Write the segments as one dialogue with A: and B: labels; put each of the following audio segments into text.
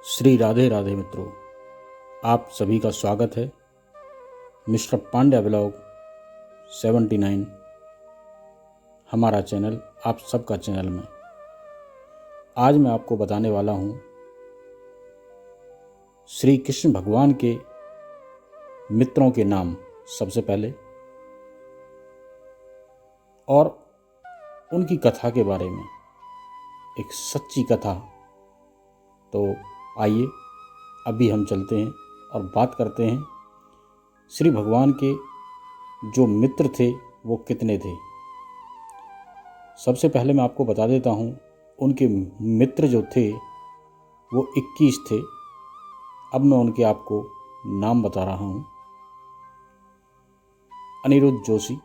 A: श्री राधे राधे मित्रों, आप सभी का स्वागत है मिस्टर पांड्या ब्लॉग 79 हमारा चैनल आप सबका चैनल में। आज मैं आपको बताने वाला हूँ श्री कृष्ण भगवान के मित्रों के नाम सबसे पहले और उनकी कथा के बारे में, एक सच्ची कथा। तो आइए अभी हम चलते हैं और बात करते हैं श्री भगवान के जो मित्र थे वो कितने थे। सबसे पहले मैं आपको बता देता हूँ उनके मित्र जो थे वो 21 थे। अब मैं उनके आपको नाम बता रहा हूँ। अनिरुद्ध जोशी,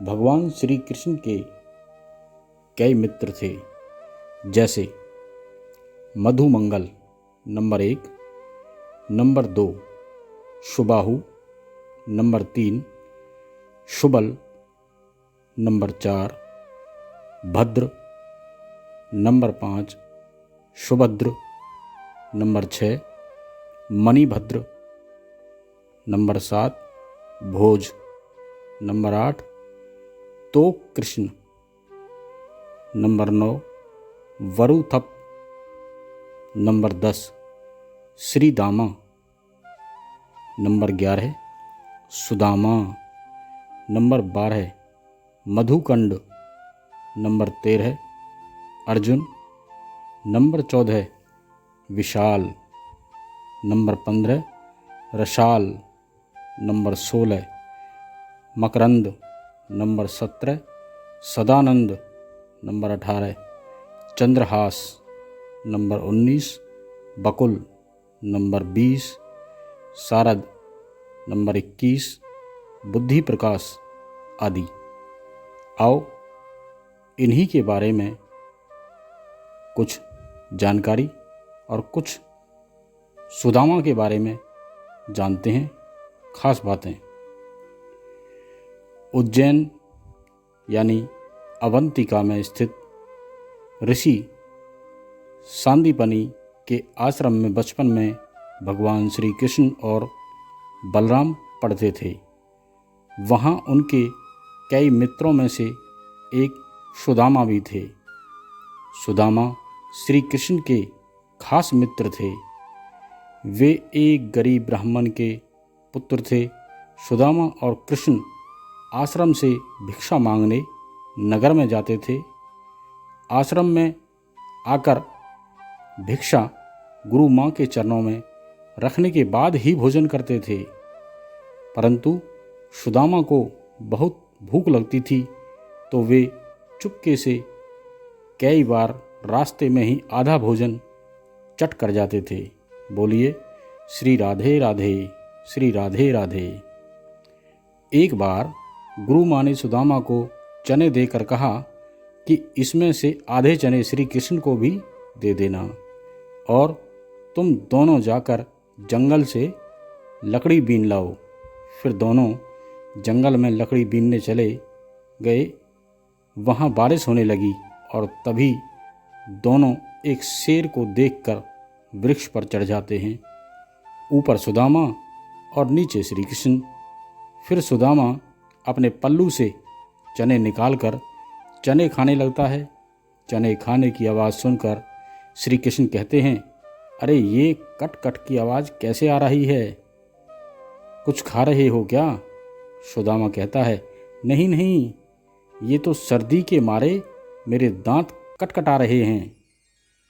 A: भगवान श्री कृष्ण के कई मित्र थे, जैसे Madhumangal number 1, number 2 Subahu, number 3 Subal, number 4 Bhadra, number 5 Subhadra, number 6 Manibhadra, number 7 Bhoj, number 8 Tok Krishna, number 9 Varuthap, number 10 Shri Dama, number 11 Sudama, number 12 Madhukand, number 13 Arjun, number 14 Vishal, number 15 Rashal, number 16 Makarand, number 17 Sadanand, number 18 Chandrahas, number 19 Bakul, number 20 Sharad, number 21 Buddhi प्रकाश आदि। आओ इन्हीं के बारे में कुछ जानकारी और कुछ सुदामा के बारे में जानते हैं। खास बातें, उज्जैन यानी अवंतिका में स्थित ऋषि सांदीपनि के आश्रम में बचपन में भगवान श्री कृष्ण और बलराम पढ़ते थे। वहाँ उनके कई मित्रों में से एक सुदामा भी थे। सुदामा श्री कृष्ण के खास मित्र थे। वे एक गरीब ब्राह्मण के पुत्र थे। सुदामा और कृष्ण आश्रम से भिक्षा मांगने नगर में जाते थे। आश्रम में आकर भिक्षा गुरु माँ के चरणों में रखने के बाद ही भोजन करते थे। परंतु सुदामा को बहुत भूख लगती थी तो वे चुपके से कई बार रास्ते में ही आधा भोजन चट कर जाते थे। बोलिए श्री राधे राधे, श्री राधे राधे। एक बार गुरु माँ ने सुदामा को चने देकर कहा कि इसमें से आधे चने श्री कृष्ण को भी दे देना और तुम दोनों जाकर जंगल से लकड़ी बीन लाओ। फिर दोनों जंगल में लकड़ी बीनने चले गए। वहाँ बारिश होने लगी और तभी दोनों एक शेर को देखकर वृक्ष पर चढ़ जाते हैं। ऊपर सुदामा और नीचे श्री कृष्ण। फिर सुदामा अपने पल्लू से चने निकालकर चने खाने लगता है। चने खाने की आवाज़ सुनकर श्री कृष्ण कहते हैं, अरे ये कट कट की आवाज़ कैसे आ रही है? कुछ खा रहे हो क्या? सुदामा कहता है, नहीं नहीं, ये तो सर्दी के मारे मेरे दांत कटकटा रहे हैं।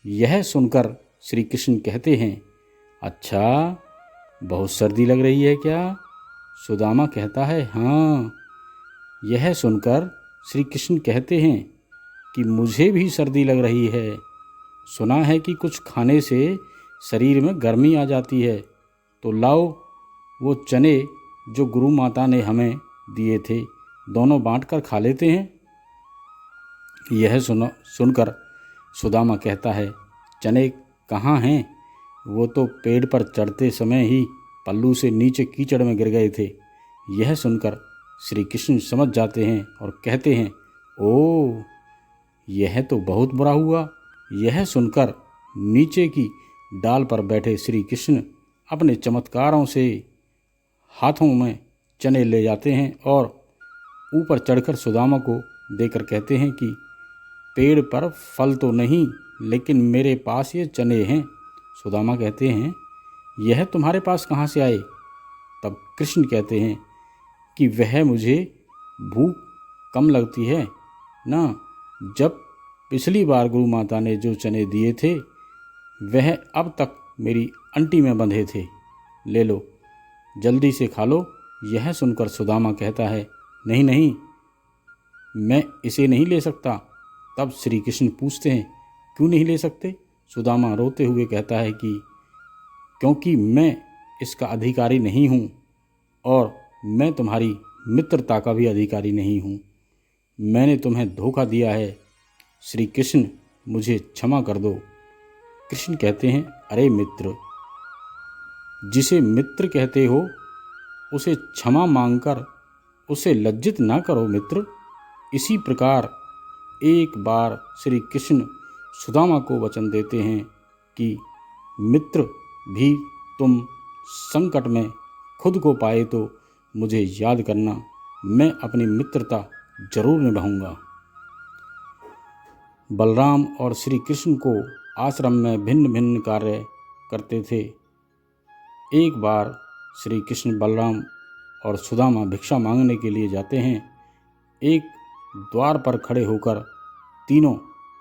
A: यह सुनकर श्री कृष्ण कहते हैं, अच्छा बहुत सर्दी लग रही है क्या? सुदामा कहता है, हाँ। यह सुनकर श्री कृष्ण कहते हैं कि मुझे भी सर्दी लग रही है। सुना है कि कुछ खाने से शरीर में गर्मी आ जाती है, तो लाओ वो चने जो गुरु माता ने हमें दिए थे दोनों बांटकर खा लेते हैं। यह सुनकर सुदामा कहता है, चने कहाँ हैं? वो तो पेड़ पर चढ़ते समय ही पल्लू से नीचे कीचड़ में गिर गए थे। यह सुनकर श्री कृष्ण समझ जाते हैं और कहते हैं, ओ यह तो बहुत बुरा हुआ। यह सुनकर नीचे की डाल पर बैठे श्री कृष्ण अपने चमत्कारों से हाथों में चने ले जाते हैं और ऊपर चढ़कर सुदामा को देकर कहते हैं कि पेड़ पर फल तो नहीं, लेकिन मेरे पास ये चने हैं। सुदामा कहते हैं, यह तुम्हारे पास कहाँ से आए? तब कृष्ण कहते हैं कि वह मुझे भूख कम लगती है ना। जब पिछली बार गुरु माता ने जो चने दिए थे वह अब तक मेरी अंटी में बंधे थे, ले लो, जल्दी से खा लो। यह सुनकर सुदामा कहता है, नहीं नहीं, मैं इसे नहीं ले सकता। तब श्री कृष्ण पूछते हैं, क्यों नहीं ले सकते? सुदामा रोते हुए कहता है कि क्योंकि मैं इसका अधिकारी नहीं हूँ और मैं तुम्हारी मित्रता का भी अधिकारी नहीं हूँ। मैंने तुम्हें धोखा दिया है। श्री कृष्ण, मुझे क्षमा कर दो। कृष्ण कहते हैं, अरे मित्र, जिसे मित्र कहते हो उसे क्षमा मांगकर उसे लज्जित ना करो मित्र। इसी प्रकार एक बार श्री कृष्ण सुदामा को वचन देते हैं कि मित्र भी तुम संकट में खुद को पाए तो मुझे याद करना, मैं अपनी मित्रता जरूर निभाऊंगा। बलराम और श्री कृष्ण को आश्रम में भिन्न भिन्न कार्य करते थे। एक बार श्री कृष्ण, बलराम और सुदामा भिक्षा मांगने के लिए जाते हैं। एक द्वार पर खड़े होकर तीनों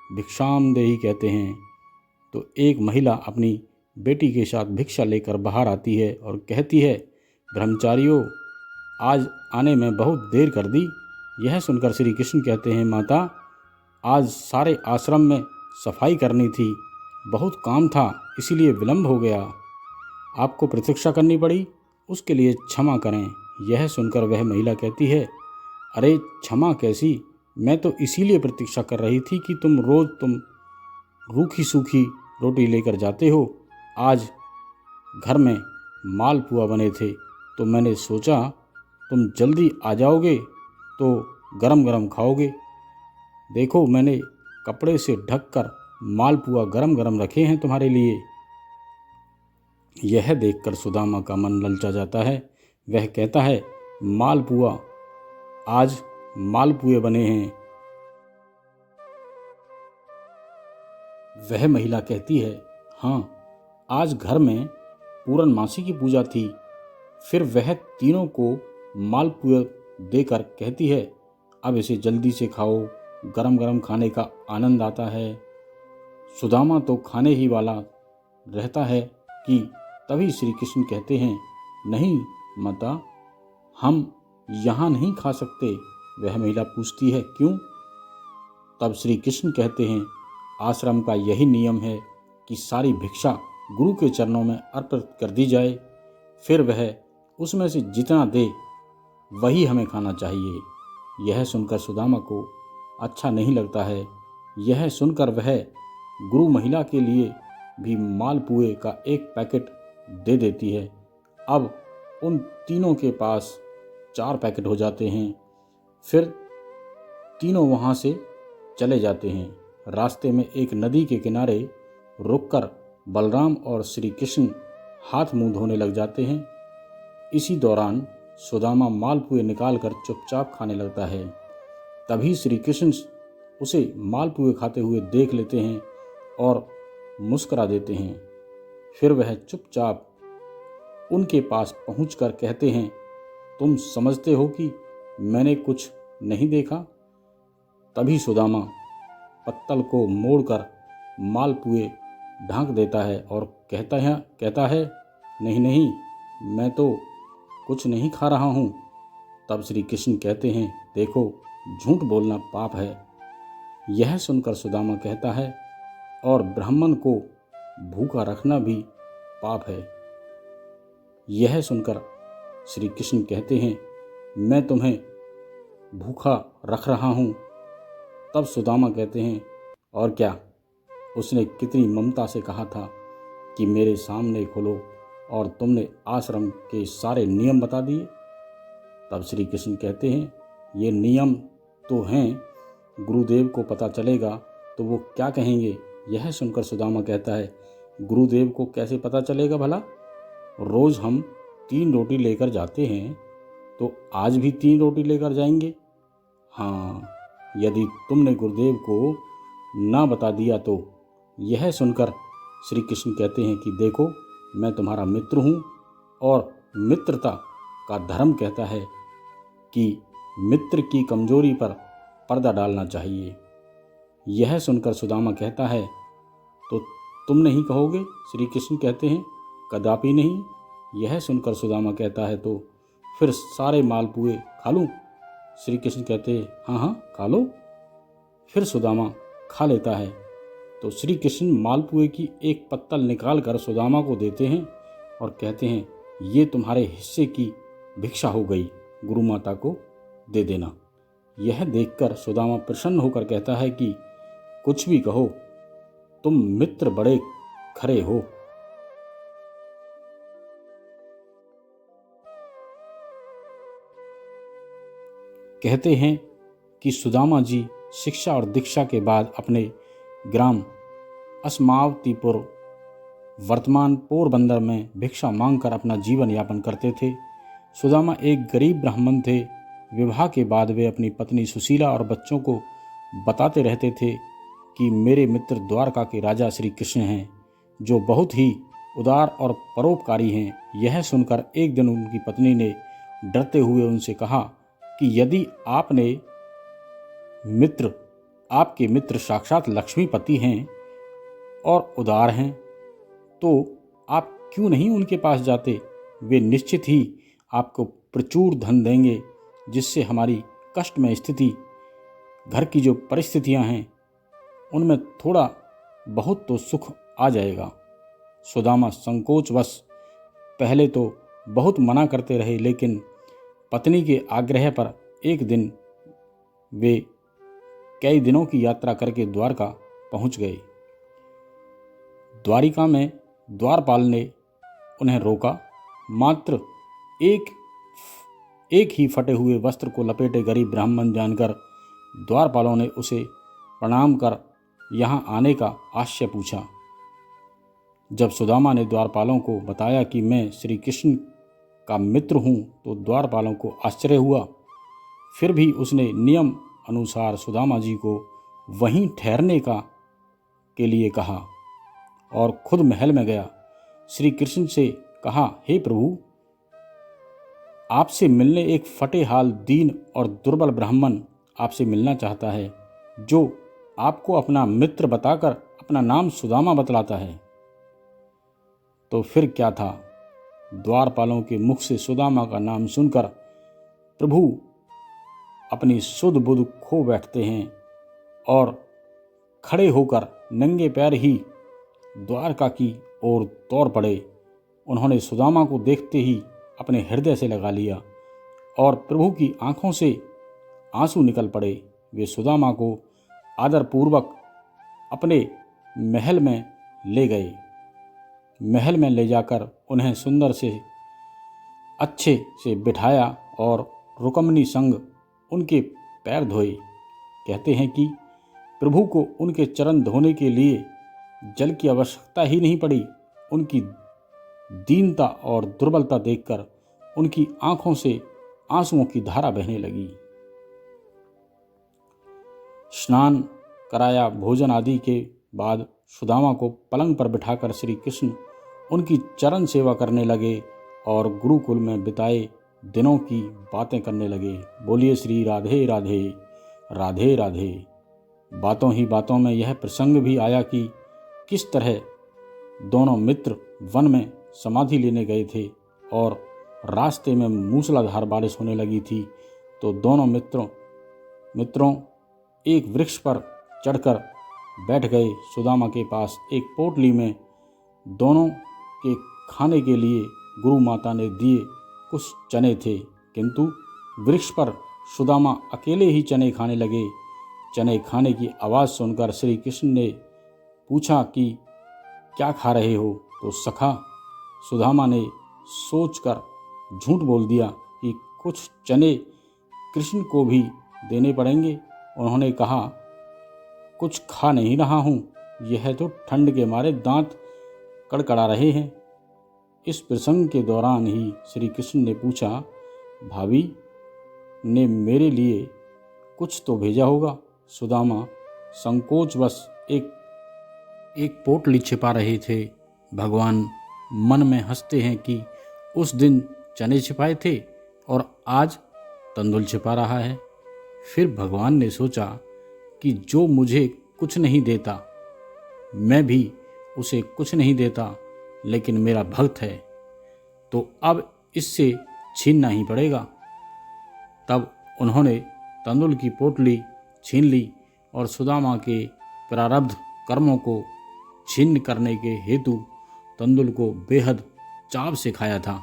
A: भिक्षाम देहि कहते हैं तो एक महिला अपनी बेटी के साथ भिक्षा लेकर बाहर आती है और कहती है, ब्रह्मचारियों, आज आने में बहुत देर कर दी। यह सुनकर श्री कृष्ण कहते हैं, माता, आज सारे आश्रम में सफाई करनी थी, बहुत काम था, इसीलिए विलंब हो गया, आपको प्रतीक्षा करनी पड़ी, उसके लिए क्षमा करें। यह सुनकर वह महिला कहती है, अरे क्षमा कैसी, मैं तो इसीलिए प्रतीक्षा कर रही थी कि तुम रूखी सूखी रोटी लेकर जाते हो। आज घर में मालपुआ बने थे तो मैंने सोचा तुम जल्दी आ जाओगे तो गरम गरम खाओगे। देखो, मैंने कपड़े से ढककर मालपुआ गरम गरम रखे हैं तुम्हारे लिए। यह देखकर सुदामा का मन ललचा जाता है। वह कहता है, मालपुआ, आज मालपुए बने हैं। वह महिला कहती है, हाँ, आज घर में पूर्णमासी की पूजा थी। फिर वह तीनों को मालपुए देकर कहती है, अब इसे जल्दी से खाओ, गरम गरम खाने का आनंद आता है। सुदामा तो खाने ही वाला रहता है कि तभी श्री कृष्ण कहते हैं, नहीं माता, हम यहाँ नहीं खा सकते। वह महिला पूछती है, क्यों? तब श्री कृष्ण कहते हैं, आश्रम का यही नियम है कि सारी भिक्षा गुरु के चरणों में अर्पित कर दी जाए, फिर वह उसमें से जितना दे वही हमें खाना चाहिए। यह सुनकर सुदामा को अच्छा नहीं लगता है। यह सुनकर वह गुरु महिला के लिए भी मालपुए का एक पैकेट दे देती है। अब उन तीनों के पास 4 पैकेट हो जाते हैं। फिर तीनों वहाँ से चले जाते हैं। रास्ते में एक नदी के किनारे रुककर बलराम और श्री कृष्ण हाथ मुंह धोने लग जाते हैं। इसी दौरान सुदामा मालपुए निकालकर चुपचाप खाने लगता है। तभी श्री कृष्ण उसे मालपुए खाते हुए देख लेते हैं और मुस्कुरा देते हैं। फिर वह चुपचाप उनके पास पहुंचकर कहते हैं, तुम समझते हो कि मैंने कुछ नहीं देखा? तभी सुदामा पत्तल को मोड़कर मालपुए ढांक देता है और कहता है, नहीं नहीं, मैं तो कुछ नहीं खा रहा हूँ। तब श्री कृष्ण कहते हैं, देखो, झूठ बोलना पाप है। यह सुनकर सुदामा कहता है, और ब्राह्मण को भूखा रखना भी पाप है। यह सुनकर श्री कृष्ण कहते हैं, मैं तुम्हें भूखा रख रहा हूँ। तब सुदामा कहते हैं, और क्या, उसने कितनी ममता से कहा था कि मेरे सामने खोलो, और तुमने आश्रम के सारे नियम बता दिए। तब श्री कृष्ण कहते हैं, ये नियम तो हैं, गुरुदेव को पता चलेगा तो वो क्या कहेंगे। यह सुनकर सुदामा कहता है, गुरुदेव को कैसे पता चलेगा भला? रोज हम 3 रोटी लेकर जाते हैं, तो आज भी 3 रोटी लेकर जाएंगे। हाँ, यदि तुमने गुरुदेव को ना बता दिया तो। यह सुनकर श्री कृष्ण कहते हैं कि देखो, मैं तुम्हारा मित्र हूँ और मित्रता का धर्म कहता है कि मित्र की कमजोरी पर पर्दा डालना चाहिए। यह सुनकर सुदामा कहता है, तो तुम नहीं कहोगे? श्री कृष्ण कहते हैं, कदापि नहीं। यह सुनकर सुदामा कहता है, तो फिर सारे मालपुए खा लूं? श्री कृष्ण कहते हैं, हाँ हाँ, खा लो। फिर सुदामा खा लेता है। तो श्री कृष्ण मालपुए की एक पत्तल निकाल कर सुदामा को देते हैं और कहते हैं, ये तुम्हारे हिस्से की भिक्षा हो गई, गुरु माता को दे देना। यह देखकर सुदामा प्रसन्न होकर कहता है कि कुछ भी कहो, तुम मित्र बड़े खरे हो। कहते हैं कि सुदामा जी शिक्षा और दीक्षा के बाद अपने ग्राम अस्मावतीपुर, वर्तमान पोरबंदर में भिक्षा मांगकर अपना जीवन यापन करते थे। सुदामा एक गरीब ब्राह्मण थे। विवाह के बाद वे अपनी पत्नी सुशीला और बच्चों को बताते रहते थे कि मेरे मित्र द्वारका के राजा श्री कृष्ण हैं, जो बहुत ही उदार और परोपकारी हैं। यह सुनकर एक दिन उनकी पत्नी ने डरते हुए उनसे कहा कि यदि आपके मित्र साक्षात लक्ष्मीपति हैं और उदार हैं, तो आप क्यों नहीं उनके पास जाते? वे निश्चित ही आपको प्रचुर धन देंगे, जिससे हमारी कष्टमय स्थिति, घर की जो परिस्थितियां हैं, उनमें थोड़ा बहुत तो सुख आ जाएगा। सुदामा संकोचवश पहले तो बहुत मना करते रहे, लेकिन पत्नी के आग्रह पर एक दिन वे कई दिनों की यात्रा करके द्वारका पहुंच गए। द्वारिका में द्वारपाल ने उन्हें रोका। मात्र एक ही फटे हुए वस्त्र को लपेटे गरीब ब्राह्मण जानकर द्वारपालों ने उसे प्रणाम कर यहाँ आने का आशय पूछा। जब सुदामा ने द्वारपालों को बताया कि मैं श्री कृष्ण का मित्र हूँ, तो द्वारपालों को आश्चर्य हुआ। फिर भी उसने नियम अनुसार सुदामा जी को वहीं ठहरने के लिए कहा और खुद महल में गया। श्री कृष्ण से कहा, हे प्रभु, आपसे मिलने एक फटे हाल, दीन और दुर्बल ब्राह्मण आपसे मिलना चाहता है, जो आपको अपना मित्र बताकर अपना नाम सुदामा बतलाता है। तो फिर क्या था, द्वारपालों के मुख से सुदामा का नाम सुनकर प्रभु अपनी सुध बुध खो बैठते हैं और खड़े होकर नंगे पैर ही द्वारका की ओर दौड़ पड़े। उन्होंने सुदामा को देखते ही अपने हृदय से लगा लिया और प्रभु की आंखों से आंसू निकल पड़े। वे सुदामा को आदरपूर्वक अपने महल में ले गए। महल में ले जाकर उन्हें सुंदर से अच्छे से बिठाया और रुकमनी संग उनके पैर धोए। कहते हैं कि प्रभु को उनके चरण धोने के लिए जल की आवश्यकता ही नहीं पड़ी। उनकी दीनता और दुर्बलता देखकर उनकी आंखों से आंसुओं की धारा बहने लगी। स्नान कराया, भोजन आदि के बाद सुदामा को पलंग पर बिठाकर श्री कृष्ण उनकी चरण सेवा करने लगे और गुरुकुल में बिताए दिनों की बातें करने लगे। बोलिए श्री राधे राधे, राधे राधे। बातों ही बातों में यह प्रसंग भी आया कि किस तरह दोनों मित्र वन में समाधि लेने गए थे और रास्ते में मूसलाधार बारिश होने लगी थी। तो दोनों मित्रों एक वृक्ष पर चढ़कर बैठ गए। सुदामा के पास एक पोटली में दोनों के खाने के लिए गुरु माता ने दिए कुछ चने थे, किंतु वृक्ष पर सुदामा अकेले ही चने खाने लगे। चने खाने की आवाज़ सुनकर श्री कृष्ण ने पूछा कि क्या खा रहे हो? तो सखा सुदामा ने सोचकर झूठ बोल दिया कि कुछ चने कृष्ण को भी देने पड़ेंगे। उन्होंने कहा, कुछ खा नहीं रहा हूँ, यह तो ठंड के मारे दांत कड़कड़ा रहे हैं। इस प्रसंग के दौरान ही श्री कृष्ण ने पूछा, भाभी ने मेरे लिए कुछ तो भेजा होगा। सुदामा संकोचवश एक पोटली छिपा रहे थे। भगवान मन में हंसते हैं कि उस दिन चने छिपाए थे और आज तंदुल छिपा रहा है। फिर भगवान ने सोचा कि जो मुझे कुछ नहीं देता मैं भी उसे कुछ नहीं देता, लेकिन मेरा भक्त है तो अब इससे छीनना ही पड़ेगा। तब उन्होंने तंदुल की पोटली छीन ली और सुदामा के प्रारब्ध कर्मों को छीन करने के हेतु तंदुल को बेहद चाव से खाया था।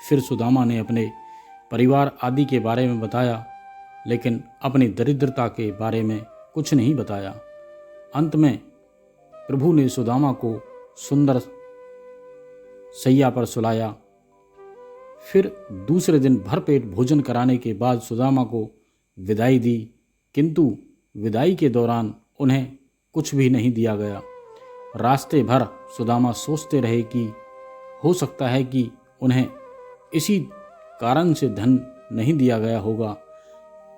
A: फिर सुदामा ने अपने परिवार आदि के बारे में बताया, लेकिन अपनी दरिद्रता के बारे में कुछ नहीं बताया। अंत में प्रभु ने सुदामा को सुंदर सैया पर सुलाया। फिर दूसरे दिन भरपेट भोजन कराने के बाद सुदामा को विदाई दी, किंतु विदाई के दौरान उन्हें कुछ भी नहीं दिया गया। रास्ते भर सुदामा सोचते रहे कि हो सकता है कि उन्हें इसी कारण से धन नहीं दिया गया होगा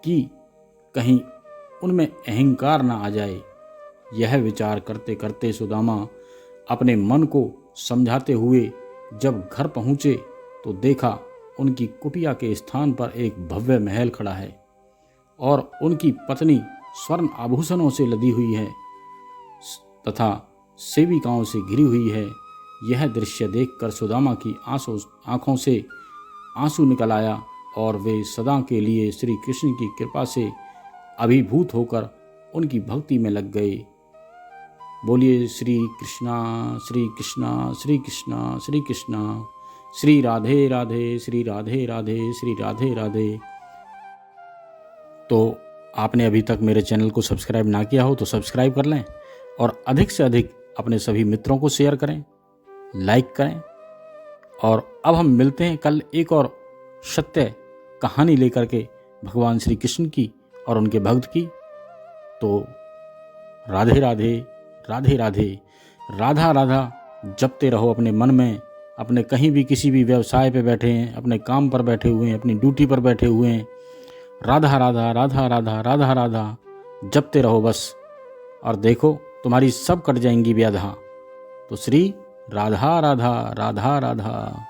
A: कि कहीं उनमें अहंकार न आ जाए। यह विचार करते करते सुदामा अपने मन को समझाते हुए जब घर पहुँचे तो देखा उनकी कुटिया के स्थान पर एक भव्य महल खड़ा है और उनकी पत्नी स्वर्ण आभूषणों से लदी हुई है तथा सेविकाओं से घिरी हुई है। यह दृश्य देखकर सुदामा की आंखों से आंसू निकल आया और वे सदा के लिए श्री कृष्ण की कृपा से अभिभूत होकर उनकी भक्ति में लग गए। बोलिए श्री कृष्णा श्री कृष्णा श्री कृष्णा श्री कृष्णा, श्री राधे राधे श्री राधे राधे श्री राधे राधे। तो आपने अभी तक मेरे चैनल को सब्सक्राइब ना किया हो तो सब्सक्राइब कर लें और अधिक से अधिक अपने सभी मित्रों को शेयर करें, लाइक करें। और अब हम मिलते हैं कल एक और सत्य कहानी लेकर के भगवान श्री कृष्ण की और उनके भक्त की। तो राधे राधे राधे राधे, राधा राधा जपते रहो अपने मन में। अपने कहीं भी किसी भी व्यवसाय पे बैठे हैं, अपने काम पर बैठे हुए हैं, अपनी ड्यूटी पर बैठे हुए हैं, राधा राधा राधा राधा राधा राधा जपते रहो बस। और देखो तुम्हारी सब कट जाएंगी व्याधा। तो श्री राधा राधा राधा राधा।